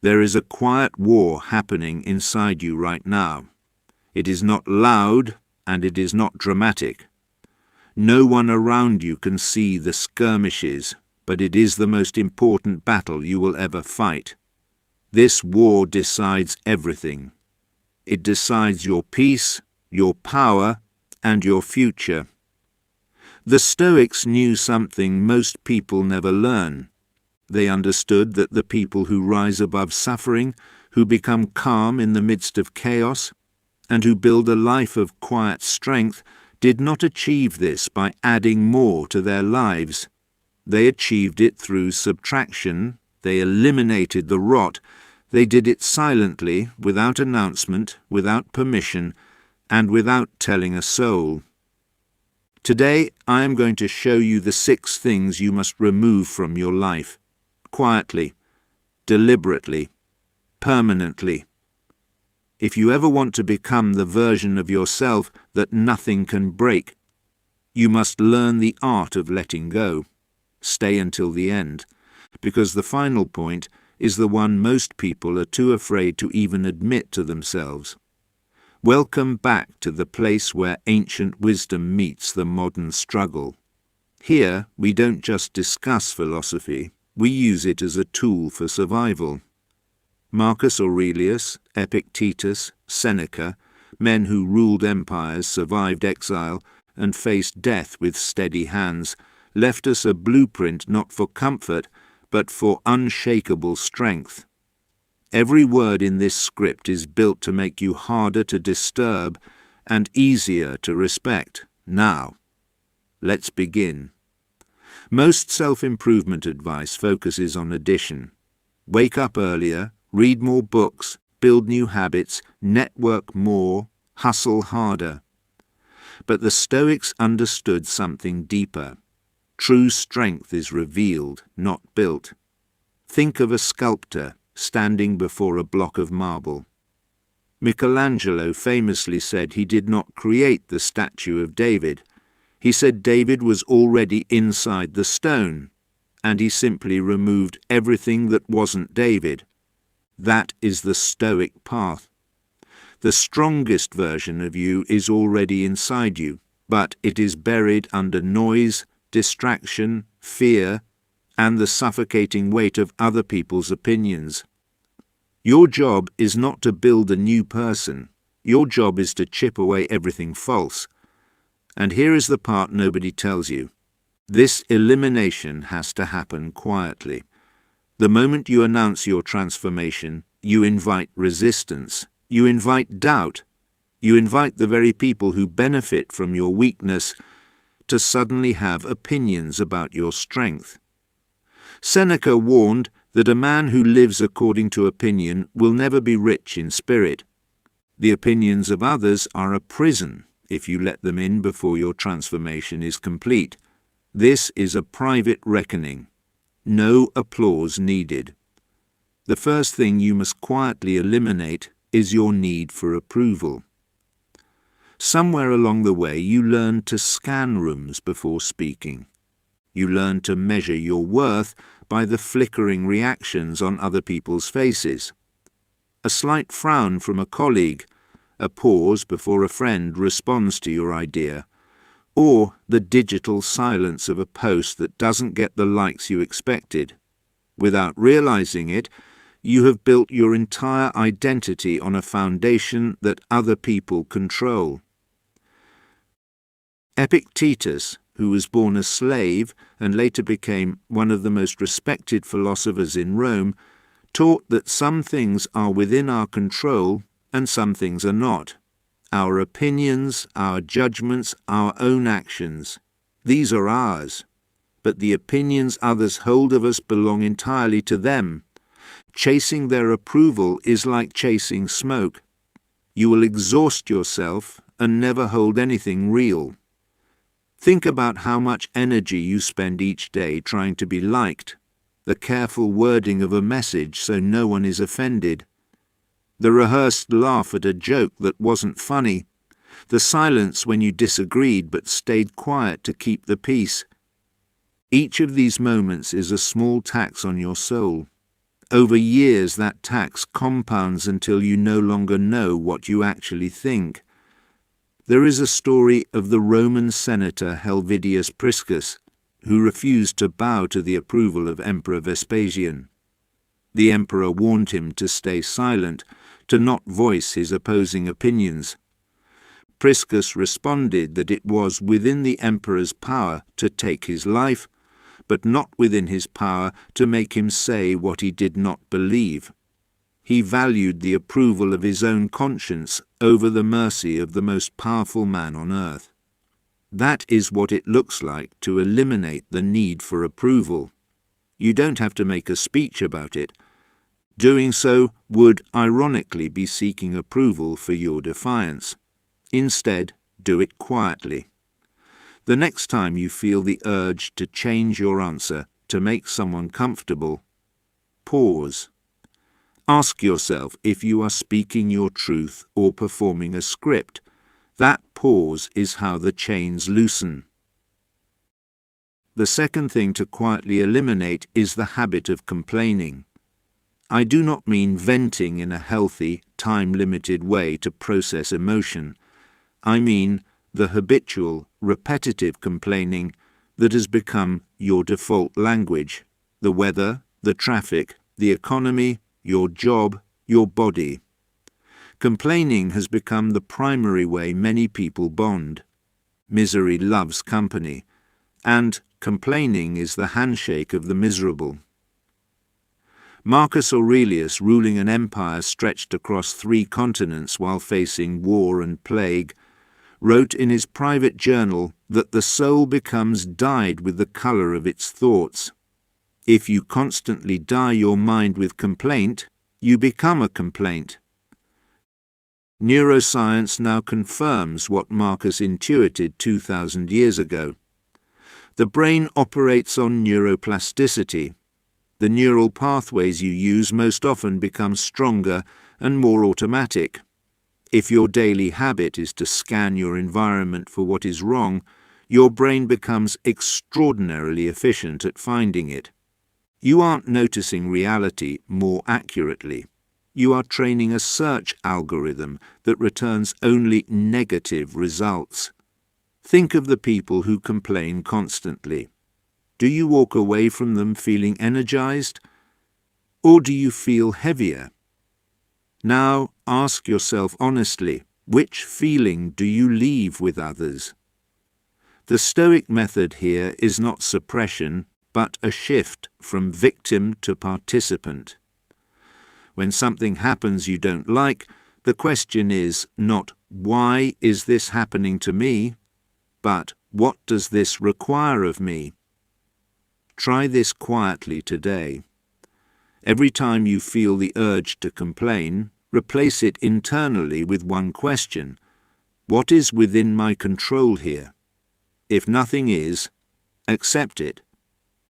There is a quiet war happening inside you right now. It is not loud and it is not dramatic. No one around you can see the skirmishes, but it is the most important battle you will ever fight. This war decides everything. It decides your peace, your power, and your future. The Stoics knew something most people never learn. They understood that the people who rise above suffering, who become calm in the midst of chaos, and who build a life of quiet strength, did not achieve this by adding more to their lives. They achieved it through subtraction. They eliminated the rot. They did it silently, without announcement, without permission, and without telling a soul. Today, I am going to show you the 6 things you must remove from your life, quietly, deliberately, permanently. If you ever want to become the version of yourself that nothing can break, you must learn the art of letting go. Stay until the end, because the final point is the one most people are too afraid to even admit to themselves. Welcome back to the place where ancient wisdom meets the modern struggle. Here, we don't just discuss philosophy, we use it as a tool for survival. Marcus Aurelius, Epictetus, Seneca, men who ruled empires, survived exile, and faced death with steady hands, left us a blueprint not for comfort, but for unshakable strength. Every word in this script is built to make you harder to disturb and easier to respect. Now, let's begin. Most self-improvement advice focuses on addition. Wake up earlier, read more books, build new habits, network more, hustle harder. But the Stoics understood something deeper. True strength is revealed, not built. Think of a sculptor standing before a block of marble. Michelangelo famously said he did not create the statue of David. He said David was already inside the stone, and he simply removed everything that wasn't David. That is the Stoic path. The strongest version of you is already inside you, but it is buried under noise, distraction, fear, and the suffocating weight of other people's opinions. Your job is not to build a new person. Your job is to chip away everything false. And here is the part nobody tells you. This elimination has to happen quietly. The moment you announce your transformation, you invite resistance. You invite doubt. You invite the very people who benefit from your weakness to suddenly have opinions about your strength. Seneca warned that a man who lives according to opinion will never be rich in spirit. The opinions of others are a prison if you let them in before your transformation is complete. This is a private reckoning. No applause needed. The first thing you must quietly eliminate is your need for approval. Somewhere along the way you learn to scan rooms before speaking. You learn to measure your worth by the flickering reactions on other people's faces. A slight frown from a colleague, a pause before a friend responds to your idea, or the digital silence of a post that doesn't get the likes you expected. Without realizing it, you have built your entire identity on a foundation that other people control. Epictetus, who was born a slave and later became one of the most respected philosophers in Rome, taught that some things are within our control and some things are not. Our opinions, our judgments, our own actions. These are ours, but the opinions others hold of us belong entirely to them. Chasing their approval is like chasing smoke. You will exhaust yourself and never hold anything real. Think about how much energy you spend each day trying to be liked, the careful wording of a message so no one is offended, the rehearsed laugh at a joke that wasn't funny, the silence when you disagreed but stayed quiet to keep the peace. Each of these moments is a small tax on your soul. Over years, that tax compounds until you no longer know what you actually think. There is a story of the Roman senator Helvidius Priscus, who refused to bow to the approval of Emperor Vespasian. The emperor warned him to stay silent, to not voice his opposing opinions. Priscus responded that it was within the emperor's power to take his life, but not within his power to make him say what he did not believe. He valued the approval of his own conscience over the mercy of the most powerful man on earth. That is what it looks like to eliminate the need for approval. You don't have to make a speech about it. Doing so would ironically be seeking approval for your defiance. Instead, do it quietly. The next time you feel the urge to change your answer to make someone comfortable, pause. Ask yourself if you are speaking your truth or performing a script. That pause is how the chains loosen. The second thing to quietly eliminate is the habit of complaining. I do not mean venting in a healthy, time-limited way to process emotion. I mean the habitual, repetitive complaining that has become your default language, the weather, the traffic, the economy, your job, your body. Complaining has become the primary way many people bond. Misery loves company, and complaining is the handshake of the miserable. Marcus Aurelius, ruling an empire stretched across 3 continents while facing war and plague, wrote in his private journal that the soul becomes dyed with the colour of its thoughts. If you constantly dye your mind with complaint, you become a complaint. Neuroscience now confirms what Marcus intuited 2,000 years ago. The brain operates on neuroplasticity. The neural pathways you use most often become stronger and more automatic. If your daily habit is to scan your environment for what is wrong, your brain becomes extraordinarily efficient at finding it. You aren't noticing reality more accurately. You are training a search algorithm that returns only negative results. Think of the people who complain constantly. Do you walk away from them feeling energized? Or do you feel heavier? Now ask yourself honestly, which feeling do you leave with others? The Stoic method here is not suppression, but a shift from victim to participant. When something happens you don't like, the question is not, why is this happening to me? But, what does this require of me? Try this quietly today. Every time you feel the urge to complain, replace it internally with one question. What is within my control here? If nothing is, accept it.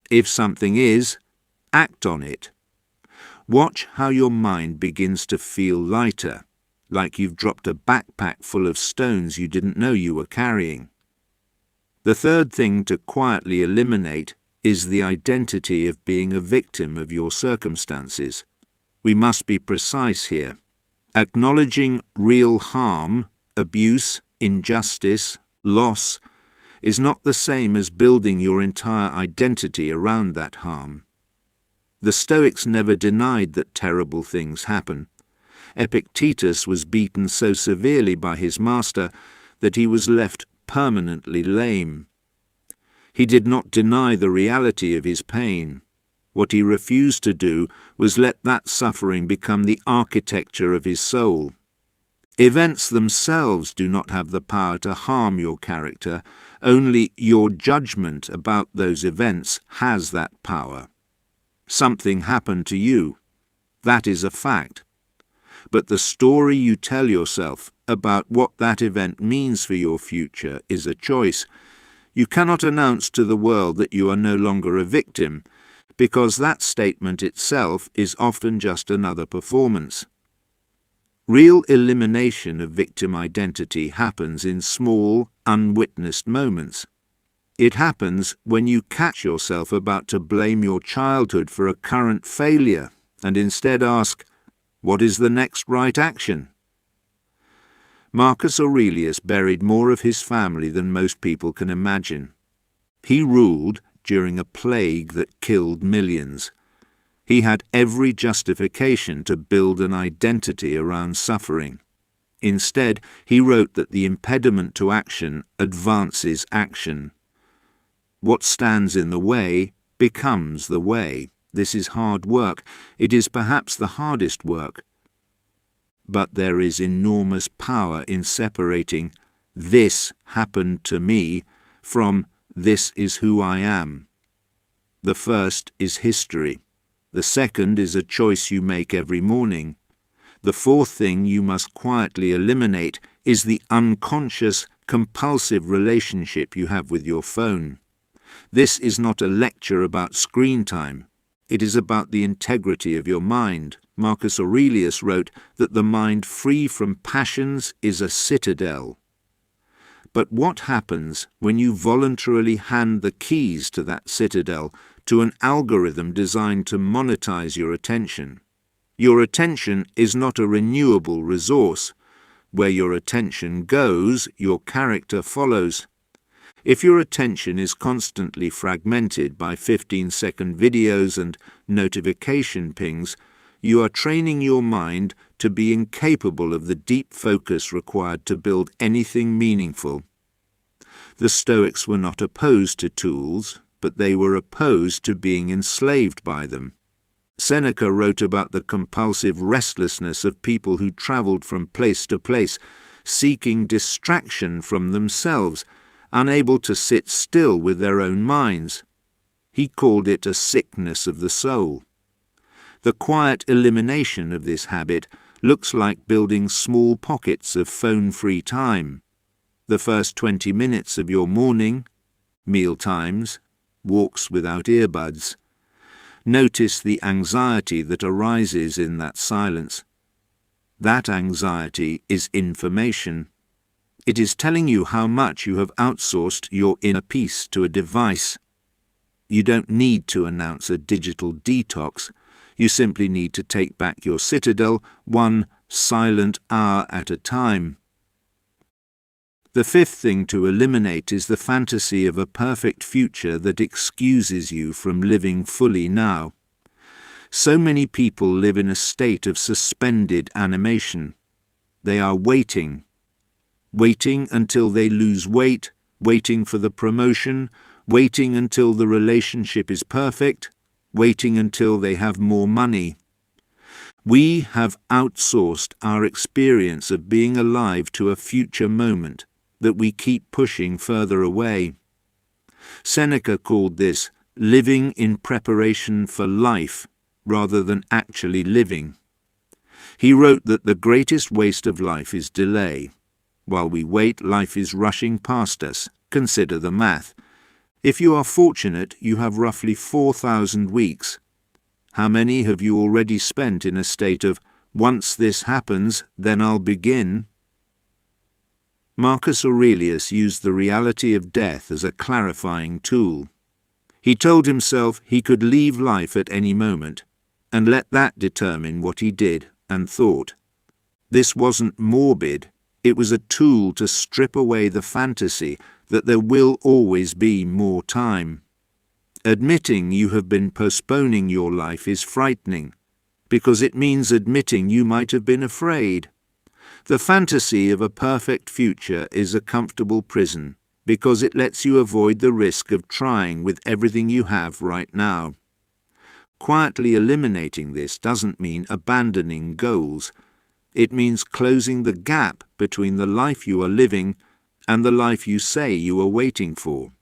If something is, act on it. Watch how your mind begins to feel lighter, like you've dropped a backpack full of stones you didn't know you were carrying. The third thing to quietly eliminate is the identity of being a victim of your circumstances. We must be precise here. Acknowledging real harm, abuse, injustice, loss, is not the same as building your entire identity around that harm. The Stoics never denied that terrible things happen. Epictetus was beaten so severely by his master that he was left permanently lame. He did not deny the reality of his pain. What he refused to do was let that suffering become the architecture of his soul. Events themselves do not have the power to harm your character. Only your judgment about those events has that power. Something happened to you. That is a fact. But the story you tell yourself about what that event means for your future is a choice. You cannot announce to the world that you are no longer a victim, because that statement itself is often just another performance. Real elimination of victim identity happens in small, unwitnessed moments. It happens when you catch yourself about to blame your childhood for a current failure, and instead ask, what is the next right action? Marcus Aurelius buried more of his family than most people can imagine. He ruled during a plague that killed millions. He had every justification to build an identity around suffering. Instead, he wrote that the impediment to action advances action. What stands in the way becomes the way. This is hard work. It is perhaps the hardest work. But there is enormous power in separating "this happened to me" from "this is who I am." The first is history. The second is a choice you make every morning. The fourth thing you must quietly eliminate is the unconscious, compulsive relationship you have with your phone. This is not a lecture about screen time. It is about the integrity of your mind. Marcus Aurelius wrote that the mind free from passions is a citadel. But what happens when you voluntarily hand the keys to that citadel to an algorithm designed to monetize your attention? Your attention is not a renewable resource. Where your attention goes, your character follows. If your attention is constantly fragmented by 15-second videos and notification pings, you are training your mind to be incapable of the deep focus required to build anything meaningful. The Stoics were not opposed to tools, but they were opposed to being enslaved by them. Seneca wrote about the compulsive restlessness of people who travelled from place to place, seeking distraction from themselves, unable to sit still with their own minds. He called it a sickness of the soul. The quiet elimination of this habit looks like building small pockets of phone-free time. The first 20 minutes of your morning, meal times, walks without earbuds. Notice the anxiety that arises in that silence. That anxiety is information. It is telling you how much you have outsourced your inner peace to a device. You don't need to announce a digital detox. You simply need to take back your citadel one silent hour at a time. The fifth thing to eliminate is the fantasy of a perfect future that excuses you from living fully now. So many people live in a state of suspended animation. They are waiting until they lose weight, waiting for the promotion, waiting until the relationship is perfect, waiting until they have more money. We have outsourced our experience of being alive to a future moment that we keep pushing further away. Seneca called this living in preparation for life rather than actually living. He wrote that the greatest waste of life is delay. While we wait, life is rushing past us. Consider the math. If you are fortunate, you have roughly 4,000 weeks. How many have you already spent in a state of, once this happens, then I'll begin? Marcus Aurelius used the reality of death as a clarifying tool. He told himself he could leave life at any moment, and let that determine what he did and thought. This wasn't morbid. It was a tool to strip away the fantasy that there will always be more time. Admitting you have been postponing your life is frightening, because it means admitting you might have been afraid. The fantasy of a perfect future is a comfortable prison, because it lets you avoid the risk of trying with everything you have right now. Quietly eliminating this doesn't mean abandoning goals. It means closing the gap between the life you are living and the life you say you are waiting for.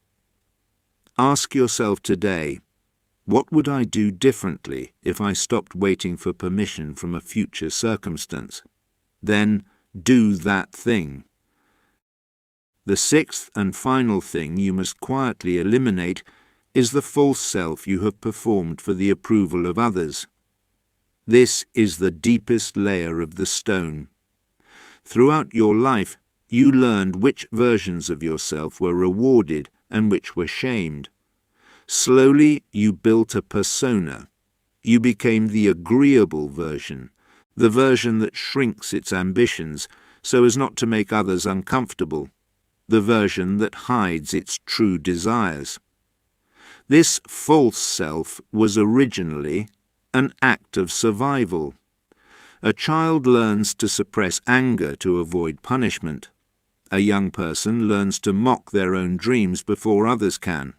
Ask yourself today, what would I do differently if I stopped waiting for permission from a future circumstance? Then do that thing. The sixth and final thing you must quietly eliminate is the false self you have performed for the approval of others. This is the deepest layer of the stone. Throughout your life, you learned which versions of yourself were rewarded and which were shamed. Slowly, you built a persona. You became the agreeable version, the version that shrinks its ambitions so as not to make others uncomfortable, the version that hides its true desires. This false self was originally an act of survival. A child learns to suppress anger to avoid punishment. A young person learns to mock their own dreams before others can.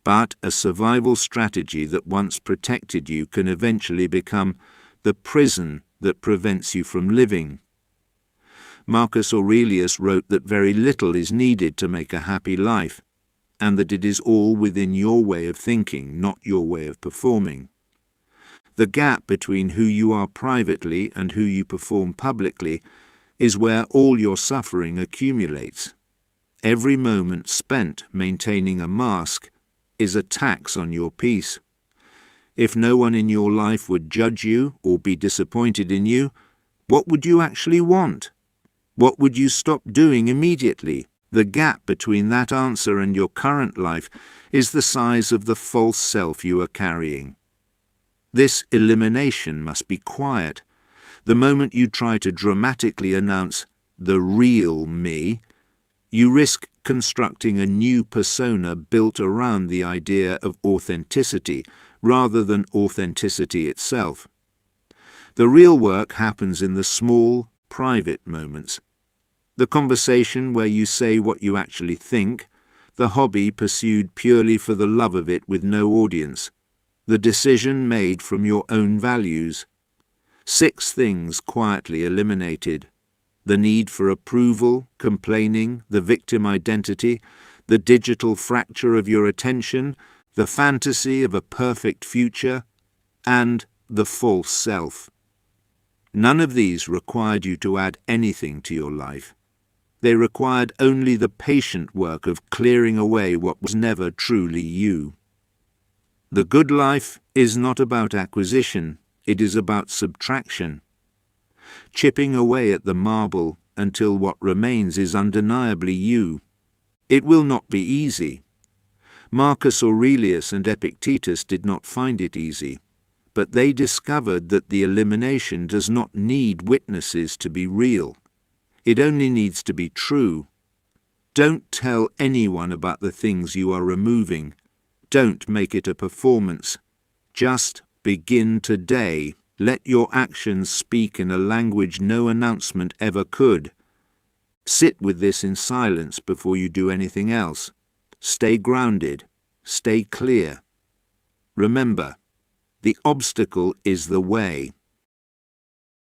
But a survival strategy that once protected you can eventually become the prison that prevents you from living. Marcus Aurelius wrote that very little is needed to make a happy life, and that it is all within your way of thinking, not your way of performing. The gap between who you are privately and who you perform publicly is where all your suffering accumulates. Every moment spent maintaining a mask is a tax on your peace. If no one in your life would judge you or be disappointed in you, what would you actually want? What would you stop doing immediately? The gap between that answer and your current life is the size of the false self you are carrying. This elimination must be quiet. The moment you try to dramatically announce the real me, you risk constructing a new persona built around the idea of authenticity rather than authenticity itself. The real work happens in the small, private moments. The conversation where you say what you actually think, the hobby pursued purely for the love of it with no audience, the decision made from your own values. 6 things quietly eliminated: the need for approval, complaining, the victim identity, the digital fracture of your attention, the fantasy of a perfect future, and the false self. None of these required you to add anything to your life. They required only the patient work of clearing away what was never truly you. The good life is not about acquisition, it is about subtraction. Chipping away at the marble until what remains is undeniably you. It will not be easy. Marcus Aurelius and Epictetus did not find it easy, but they discovered that the elimination does not need witnesses to be real. It only needs to be true. Don't tell anyone about the things you are removing. Don't make it a performance. Just begin today. Let your actions speak in a language no announcement ever could. Sit with this in silence before you do anything else. Stay grounded. Stay clear. Remember, the obstacle is the way.